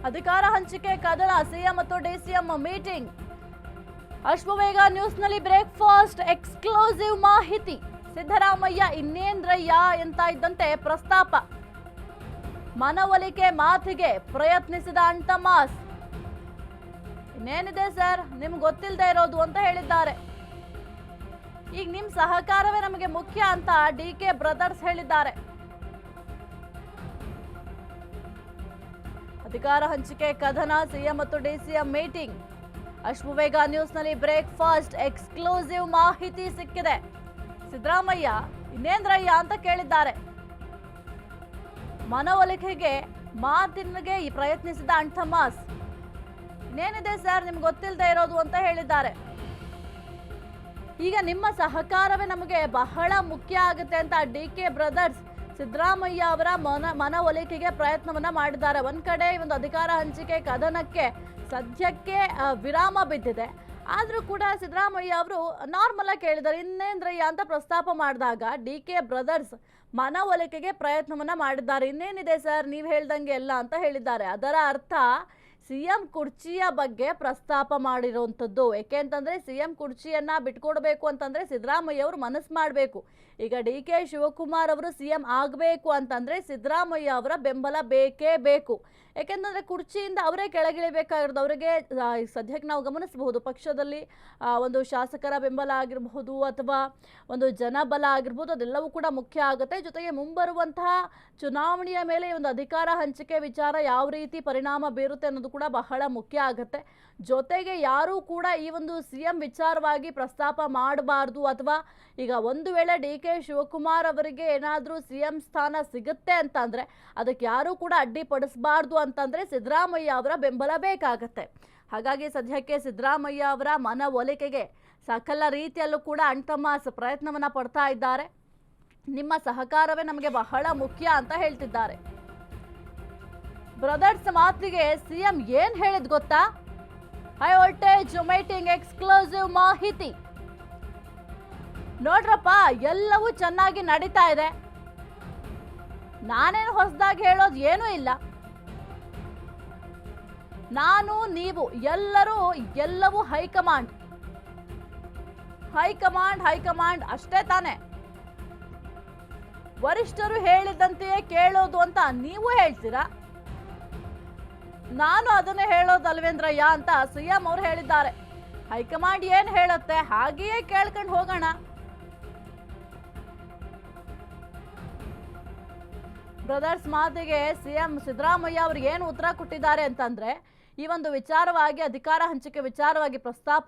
ಅಧಿಕಾರ ಹಂಚಿಕೆ ಕದನ ಸಿಎಂ ಮತ್ತು ಡಿಸಿಎಂ ಮೀಟಿಂಗ್. ಅಶ್ವವೇಗ ನ್ಯೂಸ್ನಲ್ಲಿ ಬ್ರೇಕ್ಫಾಸ್ಟ್ ಎಕ್ಸ್ಕ್ಲೂಸಿವ್ ಮಾಹಿತಿ. ಸಿದ್ದರಾಮಯ್ಯ ಇನ್ನೇಂದ್ರಯ್ಯ ಅಂತ ಇದ್ದಂತೆ ಪ್ರಸ್ತಾಪ. ಮನವೊಲಿಕೆ ಮಾತಿಗೆ ಪ್ರಯತ್ನಿಸಿದ ಅಂಟಮಾಸ್. ಇನ್ನೇನಿದೆ ಸರ್ ನಿಮ್ಗೆ ಗೊತ್ತಿಲ್ಲದೆ ಇರೋದು ಅಂತ ಹೇಳಿದ್ದಾರೆ. ಈಗ ನಿಮ್ ಸಹಕಾರವೇ ನಮಗೆ ಮುಖ್ಯ ಅಂತ ಡಿಕೆ ಬ್ರದರ್ಸ್ ಹೇಳಿದ್ದಾರೆ. ಅಧಿಕಾರ ಹಂಚಿಕೆ ಕದನ ಸಿಎಂ ಮತ್ತು ಡಿಸಿಎಂ ಮೀಟಿಂಗ್. ಅಶ್ವವೇಗ ನ್ಯೂಸ್ನಲ್ಲಿ ಬ್ರೇಕ್ಫಾಸ್ಟ್ ಎಕ್ಸ್ಕ್ಲೂಸಿವ್ ಮಾಹಿತಿ ಸಿಕ್ಕಿದೆ. ಸಿದ್ದರಾಮಯ್ಯ ಇನ್ನೇಂದ್ರಯ್ಯ ಅಂತ ಕೇಳಿದ್ದಾರೆ. ಮನವೊಲಿಕೆಗೆ ಮಾತಿಗೆ ಪ್ರಯತ್ನಿಸಿದ ಅಂಟಮಾಸ್. ಇನ್ನೇನಿದೆ ಸರ್ ನಿಮ್ಗೆ ಗೊತ್ತಿಲ್ಲದೆ ಇರೋದು ಅಂತ ಹೇಳಿದ್ದಾರೆ. ಈಗ ನಿಮ್ಮ ಸಹಕಾರವೇ ನಮಗೆ ಬಹಳ ಮುಖ್ಯ ಆಗುತ್ತೆ ಅಂತ ಡಿಕೆ ಬ್ರದರ್ಸ್ ಸಿದ್ದರಾಮಯ್ಯ ಅವರ ಮನವೊಲಿಕೆಗೆ ಪ್ರಯತ್ನವನ್ನ ಮಾಡಿದ್ದಾರೆ. ಒಂದ್ ಕಡೆ ಈ ಒಂದು ಅಧಿಕಾರ ಹಂಚಿಕೆ ಕದನಕ್ಕೆ ಸದ್ಯಕ್ಕೆ ವಿರಾಮ ಬಿದ್ದಿದೆ. ಆದ್ರೂ ಕೂಡ ಸಿದ್ದರಾಮಯ್ಯ ಅವರು ನಾರ್ಮಲ್ ಆಗಿ ಕೇಳಿದ್ದಾರೆ ಇನ್ನೇಂದ್ರಯ್ಯ ಅಂತ ಪ್ರಸ್ತಾಪ ಮಾಡಿದಾಗ ಡಿಕೆ ಬ್ರದರ್ಸ್ ಮನವೊಲಿಕೆಗೆ ಪ್ರಯತ್ನವನ್ನ ಮಾಡಿದ್ದಾರೆ. ಇನ್ನೇನಿದೆ ಸರ್ ನೀವು ಹೇಳ್ದಂಗೆ ಎಲ್ಲ ಅಂತ ಹೇಳಿದ್ದಾರೆ. ಅದರ ಅರ್ಥ ಸಿಎಂ ಕುರ್ಚಿಯ ಬಗ್ಗೆ ಪ್ರಸ್ತಾಪ ಮಾಡಿರುವಂಥದ್ದು. ಏಕೆಂತಂದ್ರೆ ಸಿಎಂ ಕುರ್ಚಿಯನ್ನ ಬಿಟ್ಕೊಡ್ಬೇಕು ಅಂತಂದ್ರೆ ಸಿದ್ದರಾಮಯ್ಯ ಅವರು ಮನಸ್ಸು ಮಾಡಬೇಕು. ಈಗ ಡಿ.ಕೆ. ಶಿವಕುಮಾರ್ ಅವರು ಸಿಎಂ ಆಗಬೇಕು ಅಂತಂದ್ರೆ ಸಿದ್ದರಾಮಯ್ಯ ಅವರ ಬೆಂಬಲ ಬೇಕೇ ಬೇಕು. ಯಾಕೆಂತಂದ್ರೆ ಕುರ್ಚಿಯಿಂದ ಅವರೇ ಕೆಳಗಿಳಿಬೇಕಾಗಿರೋದು. ಅವರಿಗೆ ಸದ್ಯಕ್ಕೆ ನಾವು ಗಮನಿಸಬಹುದು ಪಕ್ಷದಲ್ಲಿ ಒಂದು ಶಾಸಕರ ಬೆಂಬಲ ಆಗಿರಬಹುದು ಅಥವಾ ಒಂದು ಜನಬಲ ಆಗಿರ್ಬೋದು, ಅದೆಲ್ಲವೂ ಕೂಡ ಮುಖ್ಯ ಆಗುತ್ತೆ. ಜೊತೆಗೆ ಮುಂಬರುವಂತಹ ಚುನಾವಣೆಯ ಮೇಲೆ ಒಂದು ಅಧಿಕಾರ ಹಂಚಿಕೆ ವಿಚಾರ ಯಾವ ರೀತಿ ಪರಿಣಾಮ ಬೀರುತ್ತೆ ಅನ್ನೋದು ಕೂಡ ಬಹಳ ಮುಖ್ಯ ಆಗುತ್ತೆ. ಜೊತೆಗೆ ಯಾರೂ ಕೂಡ ಈ ಒಂದು ಸಿಎಂ ವಿಚಾರವಾಗಿ ಪ್ರಸ್ತಾಪ ಮಾಡಬಾರ್ದು, ಅಥವಾ ಈಗ ಒಂದು ವೇಳೆ ಡಿ.ಕೆ. ಶಿವಕುಮಾರ್ ಅವರಿಗೆ ಏನಾದರೂ ಸಿಎಂ ಸ್ಥಾನ ಸಿಗುತ್ತೆ ಅಂತಂದ್ರೆ ಅದಕ್ಕೆ ಯಾರೂ ಕೂಡ ಅಡ್ಡಿಪಡಿಸಬಾರ್ದು ಅಂತಂದ್ರೆ ಸಿದ್ದರಾಮಯ್ಯ ಅವರ ಬೆಂಬಲ ಬೇಕಾಗತ್ತೆ. ಹಾಗಾಗಿ ಸದ್ಯಕ್ಕೆ ಸಿದ್ದರಾಮಯ್ಯ ಅವರ ಮನವೊಲಿಕೆಗೆ ಸಕಲ ರೀತಿಯಲ್ಲೂ ಕೂಡ ಅಂಟಮಾಸ್ ಪ್ರಯತ್ನವನ್ನ ಪಡ್ತಾ ಇದ್ದಾರೆ. ನಿಮ್ಮ ಸಹಕಾರವೇ ನಮಗೆ ಬಹಳ ಮುಖ್ಯ ಅಂತ ಹೇಳ್ತಿದ್ದಾರೆ. ಬ್ರದರ್ಸ್ ಮಾತಿಗೆ ಸಿಎಂ ಏನ್ ಹೇಳಿದ್ ಗೊತ್ತಾ? ಹೈ ವೋಲ್ಟೇಜ್ ಮೀಟಿಂಗ್ ಎಕ್ಸ್ಕ್ಲೂಸಿವ್ ಮಾಹಿತಿ. ನೋಡ್ರಪ್ಪ, ಎಲ್ಲವೂ ಚೆನ್ನಾಗಿ ನಡೀತಾ ಇದೆ. ನಾನೇನು ಹೊಸದಾಗಿ ಹೇಳೋದು ಏನೂ ಇಲ್ಲ. ನಾನು ನೀವು ಎಲ್ಲವೂ ಹೈಕಮಾಂಡ್ ಅಷ್ಟೇ ತಾನೆ. ವರಿಷ್ಠರು ಹೇಳಿದಂತೆಯೇ ಕೇಳೋದು ಅಂತ ನೀವು ಹೇಳ್ತೀರಾ. ನಾನು ಅದನ್ನೇ ಹೇಳೋದಲ್ವೇಂದ್ರಯ್ಯ ಅಂತ ಸಿಎಂ ಅವರು ಹೇಳಿದ್ದಾರೆ. ಹೈಕಮಾಂಡ್ ಏನ್ ಹೇಳುತ್ತೆ ಹಾಗೆಯೇ ಕೇಳ್ಕೊಂಡು ಹೋಗೋಣ. ಬ್ರದರ್ಸ್ ಮಾತಿಗೆ ಸಿಎಂ ಸಿದ್ದರಾಮಯ್ಯ ಅವರು ಏನು ಉತ್ತರ ಕೊಟ್ಟಿದ್ದಾರೆ ಅಂತಂದ್ರೆ, ಈ ಒಂದು ವಿಚಾರವಾಗಿ ಅಧಿಕಾರ ಹಂಚಿಕೆ ವಿಚಾರವಾಗಿ ಪ್ರಸ್ತಾಪ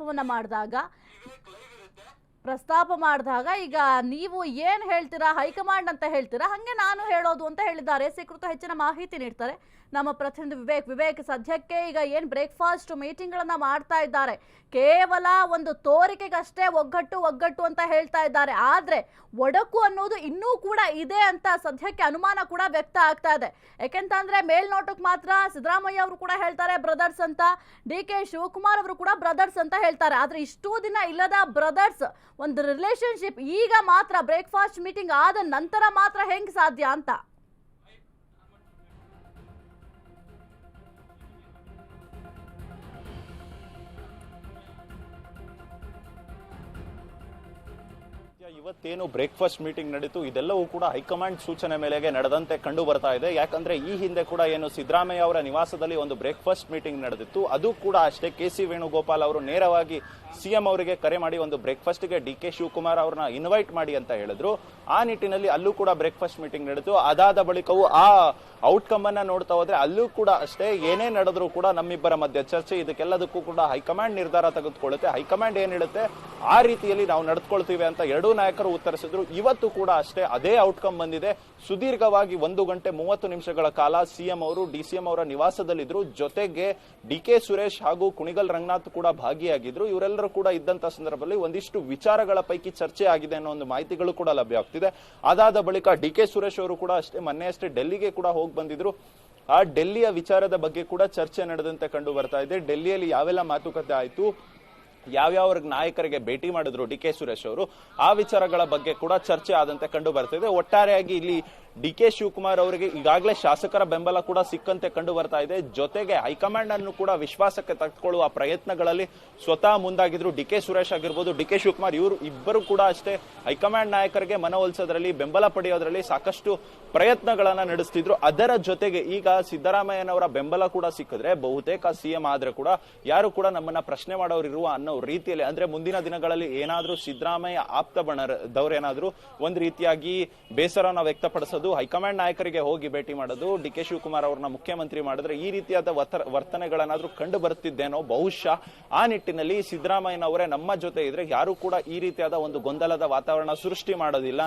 ಮಾಡಿದಾಗ ಈಗ ನೀವು ಏನ್ ಹೇಳ್ತೀರಾ, ಹೈಕಮಾಂಡ್ ಅಂತ ಹೇಳ್ತೀರಾ, ಹಂಗೆ ನಾನು ಹೇಳೋದು ಅಂತ ಹೇಳಿದ್ದಾರೆ. ಕುರಿತು ಹೆಚ್ಚಿನ ಮಾಹಿತಿ ನೀಡ್ತಾರೆ ನಮ್ಮ ಪ್ರತಿನಿಧಿ ವಿವೇಕ್. ಸದ್ಯಕ್ಕೆ ಈಗ ಏನ್ ಬ್ರೇಕ್ಫಾಸ್ಟ್ ಮೀಟಿಂಗ್ ಗಳನ್ನ ಮಾಡ್ತಾ ಇದ್ದಾರೆ, ಕೇವಲ ಒಂದು ತೋರಿಕೆಗಷ್ಟೇ ಒಗ್ಗಟ್ಟು ಅಂತ ಹೇಳ್ತಾ ಇದ್ದಾರೆ. ಆದ್ರೆ ಒಡಕು ಅನ್ನೋದು ಇನ್ನೂ ಕೂಡ ಇದೆ ಅಂತ ಸದ್ಯಕ್ಕೆ ಅನುಮಾನ ಕೂಡ ವ್ಯಕ್ತ ಆಗ್ತಾ ಇದೆ. ಯಾಕೆಂತಂದ್ರೆ ಮೇಲ್ನೋಟಕ್ಕೆ ಮಾತ್ರ ಸಿದ್ದರಾಮಯ್ಯ ಅವರು ಕೂಡ ಹೇಳ್ತಾರೆ ಬ್ರದರ್ಸ್ ಅಂತ, ಡಿ.ಕೆ. ಶಿವಕುಮಾರ್ ಅವರು ಕೂಡ ಬ್ರದರ್ಸ್ ಅಂತ ಹೇಳ್ತಾರೆ. ಆದ್ರೆ ಇಷ್ಟೂ ದಿನ ಇಲ್ಲದ ಬ್ರದರ್ಸ್ ಒಂದು ರಿಲೇಶನ್ಶಿಪ್ ಈಗ ಮಾತ್ರ ಬ್ರೇಕ್ಫಾಸ್ಟ್ ಮೀಟಿಂಗ್ ಆದ ನಂತರ ಮಾತ್ರ ಹೆಂಗ್ ಸಾಧ್ಯ ಅಂತ. ಇವತ್ತೇನು ಬ್ರೇಕ್ಫಾಸ್ಟ್ ಮೀಟಿಂಗ್ ನಡೀತು, ಇದೆಲ್ಲವೂ ಕೂಡ ಹೈಕಮಾಂಡ್ ಸೂಚನೆ ಮೇಲೆಗೆ ನಡೆದಂತೆ ಕಂಡು ಬರ್ತಾ ಇದೆ. ಯಾಕಂದ್ರೆ ಈ ಹಿಂದೆ ಕೂಡ ಏನು ಸಿದ್ದರಾಮಯ್ಯ ಅವರ ನಿವಾಸದಲ್ಲಿ ಒಂದು ಬ್ರೇಕ್ಫಾಸ್ಟ್ ಮೀಟಿಂಗ್ ನಡೆದಿತ್ತು. ಅದು ಕೂಡ ಅಷ್ಟೇ ಕೆ.ಸಿ. ವೇಣುಗೋಪಾಲ್ ಅವರು ನೇರವಾಗಿ ಸಿಎಂ ಅವರಿಗೆ ಕರೆ ಮಾಡಿ ಒಂದು ಬ್ರೇಕ್ಫಾಸ್ಟ್ಗೆ ಡಿ.ಕೆ. ಶಿವಕುಮಾರ್ ಅವ್ರನ್ನ ಇನ್ವೈಟ್ ಮಾಡಿ ಅಂತ ಹೇಳಿದ್ರು. ಆ ನಿಟ್ಟಿನಲ್ಲಿ ಅಲ್ಲೂ ಕೂಡ ಬ್ರೇಕ್ಫಾಸ್ಟ್ ಮೀಟಿಂಗ್ ನಡೆಯಿತು. ಅದಾದ ಬಳಿಕವೂ ಆ ಔಟ್ಕಮ್ ಅನ್ನ ನೋಡ್ತಾ ಹೋದ್ರೆ ಅಲ್ಲೂ ಕೂಡ ಅಷ್ಟೇ, ಏನೇ ನಡೆದ್ರು ಕೂಡ ನಮ್ಮಿಬ್ಬರ ಮಧ್ಯೆ ಚರ್ಚೆ, ಇದಕ್ಕೆಲ್ಲದಕ್ಕೂ ಕೂಡ ಹೈಕಮಾಂಡ್ ನಿರ್ಧಾರ ತೆಗೆದುಕೊಳ್ಳುತ್ತೆ. ಹೈಕಮಾಂಡ್ ಏನ್ ಹೇಳುತ್ತೆ ಆ ರೀತಿಯಲ್ಲಿ ನಾವು ನಡೆದುಕೊಳ್ತೀವಿ ಅಂತ ಎರಡೂ ನಾಯಕರು ಉತ್ತರಿಸಿದ್ರು. ಇವತ್ತು ಕೂಡ ಅಷ್ಟೇ ಅದೇ ಔಟ್ಕಮ್ ಬಂದಿದೆ. ಸುದೀರ್ಘವಾಗಿ 1 ಗಂಟೆ 30 ನಿಮಿಷಗಳ ಕಾಲ ಸಿಎಂ ಅವರು ಡಿಸಿಎಂ ಅವರ ನಿವಾಸದಲ್ಲಿದ್ರು. ಜೊತೆಗೆ ಡಿ.ಕೆ. ಸುರೇಶ್ ಹಾಗೂ ಕುಣಿಗಲ್ ರಂಗನಾಥ್ ಕೂಡ ಭಾಗಿಯಾಗಿದ್ರು. ಇವರೆಲ್ಲರೂ ಕೂಡ ಇದ್ದಂತ ಸಂದರ್ಭದಲ್ಲಿ ಒಂದಿಷ್ಟು ವಿಚಾರಗಳ ಪೈಕಿ ಚರ್ಚೆ ಆಗಿದೆ ಅನ್ನೋ ಒಂದು ಮಾಹಿತಿಗಳು ಕೂಡ ಲಭ್ಯವಾಗ್ತಿದೆ. ಅದಾದ ಬಳಿಕ ಡಿ.ಕೆ. ಸುರೇಶ್ ಅವರು ಕೂಡ ಅಷ್ಟೇ ಮೊನ್ನೆಯಷ್ಟೇ ಡೆಲ್ಲಿಗೆ ಕೂಡ ಹೋಗಿ ಬಂದಿದ್ರು. ಆ ಡೆಲ್ಲಿಯ ವಿಚಾರದ ಬಗ್ಗೆ ಕೂಡ ಚರ್ಚೆ ನಡೆದಂತೆ ಕಂಡು ಬರ್ತಾ ಇದೆ. ಡೆಲ್ಲಿಯಲ್ಲಿ ಯಾವೆಲ್ಲ ಮಾತುಕತೆ ಆಯ್ತು, ಯಾವ್ಯಾವ ನಾಯಕರಿಗೆ ಭೇಟಿ ಮಾಡಿದ್ರು ಡಿ.ಕೆ. ಸುರೇಶ್ ಅವರು, ಆ ವಿಚಾರಗಳ ಬಗ್ಗೆ ಕೂಡ ಚರ್ಚೆ ಆದಂತೆ ಕಂಡು ಬರ್ತಿದೆ. ಒಟ್ಟಾರೆಯಾಗಿ ಇಲ್ಲಿ ಡಿ ಕೆ ಶಿವಕುಮಾರ್ ಅವರಿಗೆ ಈಗಾಗಲೇ ಶಾಸಕರ ಬೆಂಬಲ ಕೂಡ ಸಿಕ್ಕಂತೆ ಕಂಡು ಬರ್ತಾ ಇದೆ. ಜೊತೆಗೆ ಹೈಕಮಾಂಡ್ ಅನ್ನು ಕೂಡ ವಿಶ್ವಾಸಕ್ಕೆ ತೆಗೆದುಕೊಳ್ಳುವ ಪ್ರಯತ್ನಗಳಲ್ಲಿ ಸ್ವತಃ ಮುಂದಾಗಿದ್ರು ಡಿ ಕೆ ಸುರೇಶ್ ಆಗಿರ್ಬೋದು, ಡಿ ಕೆ ಶಿವಕುಮಾರ್ ಇವರು ಇಬ್ಬರು ಕೂಡ ಅಷ್ಟೇ ಹೈಕಮಾಂಡ್ ನಾಯಕರಿಗೆ ಮನವೊಲಿಸೋದ್ರಲ್ಲಿ, ಬೆಂಬಲ ಪಡೆಯೋದ್ರಲ್ಲಿ ಸಾಕಷ್ಟು ಪ್ರಯತ್ನಗಳನ್ನ ನಡೆಸ್ತಿದ್ರು. ಅದರ ಜೊತೆಗೆ ಈಗ ಸಿದ್ದರಾಮಯ್ಯನವರ ಬೆಂಬಲ ಕೂಡ ಸಿಕ್ಕಿದ್ರೆ ಬಹುತೇಕ ಸಿಎಂ ಆದ್ರೆ ಕೂಡ ಯಾರು ಕೂಡ ನಮ್ಮನ್ನ ಪ್ರಶ್ನೆ ಮಾಡೋರು ಇರುವ ಅನ್ನೋ ರೀತಿಯಲ್ಲಿ, ಅಂದ್ರೆ ಮುಂದಿನ ದಿನಗಳಲ್ಲಿ ಏನಾದ್ರೂ ಸಿದ್ದರಾಮಯ್ಯ ಆಪ್ತ ಬಣದವ್ರೇನಾದ್ರೂ ಒಂದ್ ರೀತಿಯಾಗಿ ಬೇಸರನ ವ್ಯಕ್ತಪಡಿಸೋದು, ಹೈಕಮಾಂಡ್ ನಾಯಕರಿಗೆ ಹೋಗಿ ಭೇಟಿ ಮಾಡೋದು, ಡಿ ಕೆ ಶಿವಕುಮಾರ್ ಅವ್ರನ್ನ ಮುಖ್ಯಮಂತ್ರಿ ಮಾಡಿದ್ರೆ ಈ ರೀತಿಯಾದ ವರ್ತನೆಗಳನ್ನಾದ್ರೂ ಕಂಡು ಬರ್ತಿದ್ದೇನೋ ಬಹುಶಃ. ಆ ನಿಟ್ಟಿನಲ್ಲಿ ಸಿದ್ದರಾಮಯ್ಯನವರೇ ನಮ್ಮ ಜೊತೆ ಇದ್ರೆ ಯಾರು ಕೂಡ ಈ ರೀತಿಯಾದ ಒಂದು ಗೊಂದಲದ ವಾತಾವರಣ ಸೃಷ್ಟಿ ಮಾಡೋದಿಲ್ಲ.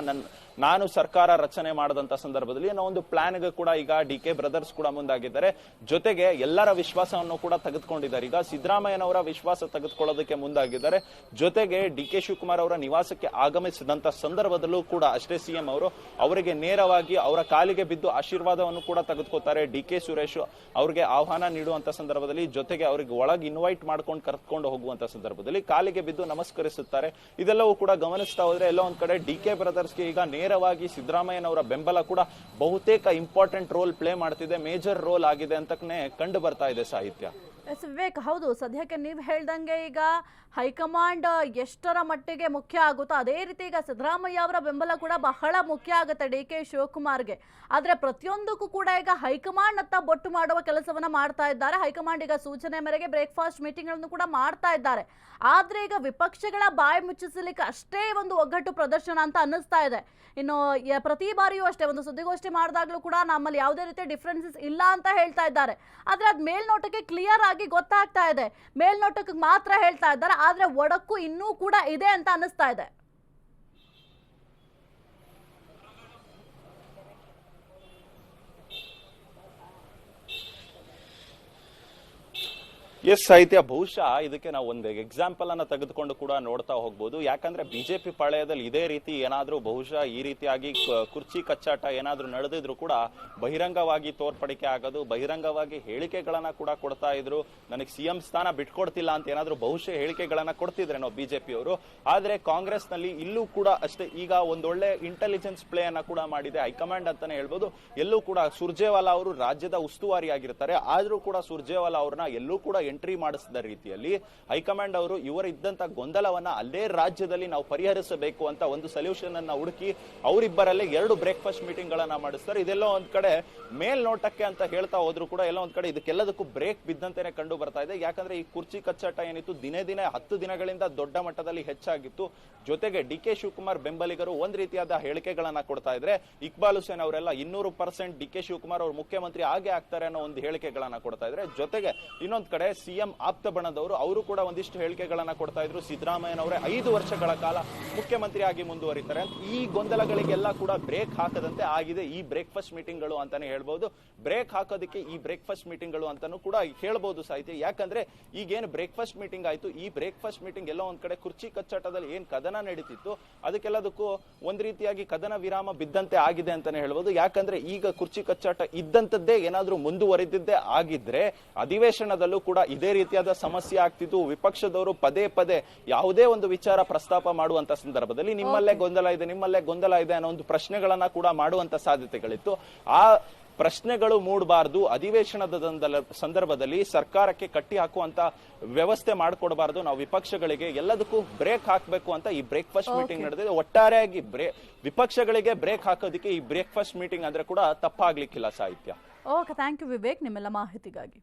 ನಾನು ಸರ್ಕಾರ ರಚನೆ ಮಾಡದಂತ ಸಂದರ್ಭದಲ್ಲಿ ಅನ್ನೋ ಒಂದು ಪ್ಲಾನ್ಗೆ ಕೂಡ ಈಗ ಡಿ ಕೆ ಬ್ರದರ್ಸ್ ಕೂಡ ಮುಂದಾಗಿದ್ದಾರೆ. ಜೊತೆಗೆ ಎಲ್ಲರ ವಿಶ್ವಾಸವನ್ನು ಕೂಡ ತೆಗೆದುಕೊಂಡಿದ್ದಾರೆ. ಈಗ ಸಿದ್ದರಾಮಯ್ಯನವರ ವಿಶ್ವಾಸ ತೆಗೆದುಕೊಳ್ಳೋದಕ್ಕೆ ಮುಂದಾಗಿದ್ದಾರೆ. ಜೊತೆಗೆ ಡಿ ಕೆ ಶಿವಕುಮಾರ್ ಅವರ ನಿವಾಸಕ್ಕೆ ಆಗಮಿಸಿದಂತ ಸಂದರ್ಭದಲ್ಲೂ ಕೂಡ ಅಷ್ಟೇ ಸಿಎಂ ಅವರು ಅವರಿಗೆ ನೇರವಾಗಿ ಅವರ ಕಾಲಿಗೆ ಬಿದ್ದು ಆಶೀರ್ವಾದವನ್ನು ಕೂಡ ತೆಗೆದುಕೊತಾರೆ. ಡಿ ಕೆ ಸುರೇಶ್ ಅವರಿಗೆ ಆಹ್ವಾನ ನೀಡುವಂತ ಸಂದರ್ಭದಲ್ಲಿ, ಜೊತೆಗೆ ಅವರಿಗೆ ಒಳಗೆ ಇನ್ವೈಟ್ ಮಾಡ್ಕೊಂಡು ಕರ್ಕೊಂಡು ಹೋಗುವಂತ ಸಂದರ್ಭದಲ್ಲಿ ಕಾಲಿಗೆ ಬಿದ್ದು ನಮಸ್ಕರಿಸುತ್ತಾರೆ. ಇದೆಲ್ಲವೂ ಕೂಡ ಗಮನಿಸ್ತಾ ಹೋದ್ರೆ ಎಲ್ಲೋ ಒಂದ್ ಕಡೆ ಡಿ ಕೆ ಬ್ರದರ್ಸ್ಗೆ ಈಗ ನೇರವಾಗಿ ಸಿದ್ದರಾಮಯ್ಯನವರ ಬೆಂಬಲ ಕೂಡ ಬಹುತೇಕ ಇಂಪಾರ್ಟೆಂಟ್ ರೋಲ್ ಪ್ಲೇ ಮಾಡ್ತಿದೆ, ಮೇಜರ್ ರೋಲ್ ಆಗಿದೆ ಅಂತನೇ ಕಂಡು ಬರ್ತಾ ಇದೆ ಸಾಹಿತ್ಯ. ಎಸ್ ವಿವೇಕ್, ಹೌದು, ಸದ್ಯಕ್ಕೆ ನೀವು ಹೇಳ್ದಂಗೆ ಈಗ ಹೈಕಮಾಂಡ್ ಎಷ್ಟರ ಮಟ್ಟಿಗೆ ಮುಖ್ಯ ಆಗುತ್ತೋ ಅದೇ ರೀತಿ ಈಗ ಸಿದ್ದರಾಮಯ್ಯ ಅವರ ಬೆಂಬಲ ಕೂಡ ಬಹಳ ಮುಖ್ಯ ಆಗುತ್ತೆ ಡಿ ಕೆ ಶಿವಕುಮಾರ್ಗೆ. ಆದರೆ ಪ್ರತಿಯೊಂದಕ್ಕೂ ಕೂಡ ಈಗ ಹೈಕಮಾಂಡ್ ಅತ್ತ ಬೊಟ್ಟು ಮಾಡುವ ಕೆಲಸವನ್ನ ಮಾಡ್ತಾ ಇದ್ದಾರೆ. ಹೈಕಮಾಂಡ್ ಈಗ ಸೂಚನೆ ಮೇರೆಗೆ ಬ್ರೇಕ್ಫಾಸ್ಟ್ ಮೀಟಿಂಗ್ಗಳನ್ನು ಕೂಡ ಮಾಡ್ತಾ ಇದ್ದಾರೆ. ಆದ್ರೆ ಈಗ ವಿಪಕ್ಷಗಳ ಬಾಯಿ ಮುಚ್ಚಿಸಲಿಕ್ಕೆ ಅಷ್ಟೇ ಒಂದು ಒಗ್ಗಟ್ಟು ಪ್ರದರ್ಶನ ಅಂತ ಅನ್ನಿಸ್ತಾ ಇದೆ. ಇನ್ನು ಪ್ರತಿ ಬಾರಿಯೂ ಅಷ್ಟೇ ಒಂದು ಸುದ್ದಿಗೋಷ್ಠಿ ಮಾಡಿದಾಗಲೂ ಕೂಡ ನಮ್ಮಲ್ಲಿ ಯಾವುದೇ ರೀತಿಯ ಡಿಫ್ರೆನ್ಸಸ್ ಇಲ್ಲ ಅಂತ ಹೇಳ್ತಾ ಇದ್ದಾರೆ. ಆದ್ರೆ ಅದು ಮೇಲ್ನೋಟಕ್ಕೆ ಕ್ಲಿಯರ್ ಆಗಿ ಗೊತ್ತಾಗ್ತಾ ಇದೆ, ಮೇಲ್ನೋಟಕ್ಕೆ ಮಾತ್ರ ಹೇಳ್ತಾ ಇದ್ದಾರೆ, ಆದ್ರೆ ಒಡಕು ಇನ್ನೂ ಕೂಡ ಇದೆ ಅಂತ ಅನ್ನಿಸ್ತಾ ಇದೆ. ಎಸ್ ಸಾಹಿತ್ಯ, ಬಹುಶಃ ಇದಕ್ಕೆ ನಾವು ಒಂದು ಎಕ್ಸಾಂಪಲ್ ಅನ್ನ ತೆಗೆದುಕೊಂಡು ಕೂಡ ನೋಡ್ತಾ ಹೋಗ್ಬೋದು. ಯಾಕಂದ್ರೆ ಬಿಜೆಪಿ ಪಾಳೆಯದಲ್ಲಿ ಇದೇ ರೀತಿ ಏನಾದ್ರೂ ಬಹುಶಃ ಈ ರೀತಿಯಾಗಿ ಕುರ್ಚಿ ಕಚ್ಚಾಟ ಏನಾದ್ರೂ ನಡೆದಿದ್ರು ಕೂಡ ಬಹಿರಂಗವಾಗಿ ತೋರ್ಪಡಿಕೆ ಆಗೋದು, ಬಹಿರಂಗವಾಗಿ ಹೇಳಿಕೆಗಳನ್ನ ಕೂಡ ಕೊಡ್ತಾ ಇದ್ರು. ನನಗೆ ಸಿಎಂ ಸ್ಥಾನ ಬಿಟ್ಕೊಡ್ತಿಲ್ಲ ಅಂತ ಏನಾದ್ರೂ ಬಹುಶಃ ಹೇಳಿಕೆಗಳನ್ನ ಕೊಡ್ತಿದ್ರೆ ನಾವು ಬಿಜೆಪಿಯವರು. ಆದ್ರೆ ಕಾಂಗ್ರೆಸ್ ನಲ್ಲಿ ಇಲ್ಲೂ ಕೂಡ ಅಷ್ಟೇ ಈಗ ಒಂದೊಳ್ಳೆ ಇಂಟೆಲಿಜೆನ್ಸ್ ಪ್ಲೇ ಅನ್ನ ಕೂಡ ಮಾಡಿದೆ ಹೈಕಮಾಂಡ್ ಅಂತಾನೆ ಹೇಳ್ಬೋದು. ಎಲ್ಲೂ ಕೂಡ ಸುರ್ಜೇವಾಲಾ ಅವರು ರಾಜ್ಯದ ಉಸ್ತುವಾರಿ ಆಗಿರ್ತಾರೆ, ಆದ್ರೂ ಕೂಡ ಸುರ್ಜೇವಾಲಾ ಅವ್ರನ್ನ ಎಲ್ಲೂ ಕೂಡ ಎಂಟ್ರಿ ಮಾಡಿಸಿದ ರೀತಿಯಲ್ಲಿ ಹೈಕಮಾಂಡ್ ಅವರು ಇವರಿದ್ದಂತ ಗೊಂದಲವನ್ನ ಅಲ್ಲೇ ರಾಜ್ಯದಲ್ಲಿ ನಾವು ಪರಿಹರಿಸಬೇಕು ಅಂತ ಒಂದು ಸೊಲ್ಯೂಷನ್ ಅನ್ನ ಹುಡುಕಿ ಅವರಿಬ್ಬರಲ್ಲೇ 2 ಬ್ರೇಕ್ಫಾಸ್ಟ್ ಮೀಟಿಂಗ್ ಗಳನ್ನ ಮಾಡಿಸ್ತಾರೆ. ಇದೆಲ್ಲ ಒಂದ್ ಕಡೆ ಮೇಲ್ನೋಟಕ್ಕೆ ಅಂತ ಹೇಳ್ತಾ ಹೋದ್ರು ಕೂಡ ಎಲ್ಲ ಒಂದ್ ಕಡೆ ಇದಕ್ಕೆಲ್ಲದಕ್ಕೂ ಬ್ರೇಕ್ ಬಿದ್ದಂತೆನೆ ಕಂಡು ಬರ್ತಾ ಇದೆ. ಯಾಕಂದ್ರೆ ಈ ಕುರ್ಚಿ ಕಚ್ಚಾಟ ಏನಿತ್ತು ದಿನೇ 10 ದಿನಗಳಿಂದ ದೊಡ್ಡ ಮಟ್ಟದಲ್ಲಿ ಹೆಚ್ಚಾಗಿತ್ತು. ಜೊತೆಗೆ ಡಿ ಕೆ ಶಿವಕುಮಾರ್ ಬೆಂಬಲಿಗರು ಒಂದ್ ರೀತಿಯಾದ ಹೇಳಿಕೆಗಳನ್ನ ಕೊಡ್ತಾ ಇದ್ರೆ, ಇಕ್ಬಾಲ್ ಹುಸೇನ್ ಅವರೆಲ್ಲ 200% ಡಿ ಕೆ ಶಿವಕುಮಾರ್ ಅವರು ಮುಖ್ಯಮಂತ್ರಿ ಆಗೇ ಆಗ್ತಾರೆ ಅನ್ನೋ ಒಂದು ಹೇಳಿಕೆಗಳನ್ನ ಕೊಡ್ತಾ ಇದ್ರೆ, ಜೊತೆಗೆ ಇನ್ನೊಂದ್ ಕಡೆ ಸಿಎಂ ಆಪ್ತ ಬಣದವರು ಅವರು ಕೂಡ ಒಂದಿಷ್ಟು ಹೇಳಿಕೆಗಳನ್ನ ಕೊಡ್ತಾ ಇದ್ರು. ಸಿದ್ದರಾಮಯ್ಯನವರೇ 5 ವರ್ಷಗಳ ಕಾಲ ಮುಖ್ಯಮಂತ್ರಿ ಆಗಿ ಮುಂದುವರಿತಾರೆ ಅಂತ. ಈ ಗೊಂದಲಗಳಿಗೆಲ್ಲ ಕೂಡ ಬ್ರೇಕ್ ಹಾಕದಂತೆ ಆಗಿದೆ ಈ ಬ್ರೇಕ್ಫಾಸ್ಟ್ ಮೀಟಿಂಗ್ ಗಳು ಅಂತಾನೆ ಹೇಳ್ಬಹುದು. ಬ್ರೇಕ್ ಹಾಕೋದಕ್ಕೆ ಈ ಬ್ರೇಕ್ಫಾಸ್ಟ್ ಮೀಟಿಂಗ್ ಗಳು ಅಂತಾನು ಕೂಡ ಹೇಳ್ಬಹುದು ಸಾಹಿತ್ಯ. ಯಾಕಂದ್ರೆ ಈಗೇನು ಬ್ರೇಕ್ಫಾಸ್ಟ್ ಮೀಟಿಂಗ್ ಆಯ್ತು, ಈ ಬ್ರೇಕ್ಫಾಸ್ಟ್ ಮೀಟಿಂಗ್ ಎಲ್ಲ ಒಂದ್ ಕಡೆ ಕುರ್ಚಿ ಕಚ್ಚಾಟದಲ್ಲಿ ಏನ್ ಕದನ ನಡೀತಿತ್ತು ಅದಕ್ಕೆಲ್ಲದಕ್ಕೂ ಒಂದ್ ರೀತಿಯಾಗಿ ಕದನ ವಿರಾಮ ಬಿದ್ದಂತೆ ಆಗಿದೆ ಅಂತಾನೆ ಹೇಳ್ಬಹುದು. ಯಾಕಂದ್ರೆ ಈಗ ಕುರ್ಚಿ ಕಚ್ಚಾಟ ಇದ್ದಂತದ್ದೇ ಏನಾದ್ರೂ ಮುಂದುವರಿದಿದ್ದೇ ಆಗಿದ್ರೆ ಅಧಿವೇಶನದಲ್ಲೂ ಕೂಡ ಇದೇ ರೀತಿಯಾದ ಸಮಸ್ಯೆ ಆಗ್ತಿತ್ತು. ವಿಪಕ್ಷದವರು ಪದೇ ಪದೇ ಯಾವುದೇ ಒಂದು ವಿಚಾರ ಪ್ರಸ್ತಾಪ ಮಾಡುವಂತ ಸಂದರ್ಭದಲ್ಲಿ ನಿಮ್ಮಲ್ಲೇ ಗೊಂದಲ ಇದೆ ಅನ್ನೋ ಒಂದು ಪ್ರಶ್ನೆಗಳನ್ನ ಕೂಡ ಮಾಡುವಂತ ಸಾಧ್ಯತೆಗಳಿತ್ತು. ಆ ಪ್ರಶ್ನೆಗಳು ಮೂಡಬಾರದು, ಅಧಿವೇಶನದ ಸಂದರ್ಭದಲ್ಲಿ ಸರ್ಕಾರಕ್ಕೆ ಕಟ್ಟಿ ಹಾಕುವಂತ ವ್ಯವಸ್ಥೆ ಮಾಡಿಕೊಡಬಾರದು, ನಾವು ವಿಪಕ್ಷಗಳಿಗೆ ಎಲ್ಲದಕ್ಕೂ ಬ್ರೇಕ್ ಹಾಕಬೇಕು ಅಂತ ಈ ಬ್ರೇಕ್ಫಾಸ್ಟ್ ಮೀಟಿಂಗ್ ನಡೆದಿದೆ. ಒಟ್ಟಾರೆಯಾಗಿ ವಿಪಕ್ಷಗಳಿಗೆ ಬ್ರೇಕ್ ಹಾಕೋದಕ್ಕೆ ಈ ಬ್ರೇಕ್ಫಾಸ್ಟ್ ಮೀಟಿಂಗ್ ಅಂದ್ರೆ ಕೂಡ ತಪ್ಪಾಗ್ಲಿಕ್ಕಿಲ್ಲ ಸಾಹಿತ್ಯ. ಓಕೆ, ಥ್ಯಾಂಕ್ ಯು ವಿವೇಕ್ ನಿಮ್ಮೆಲ್ಲ ಮಾಹಿತಿಗಾಗಿ.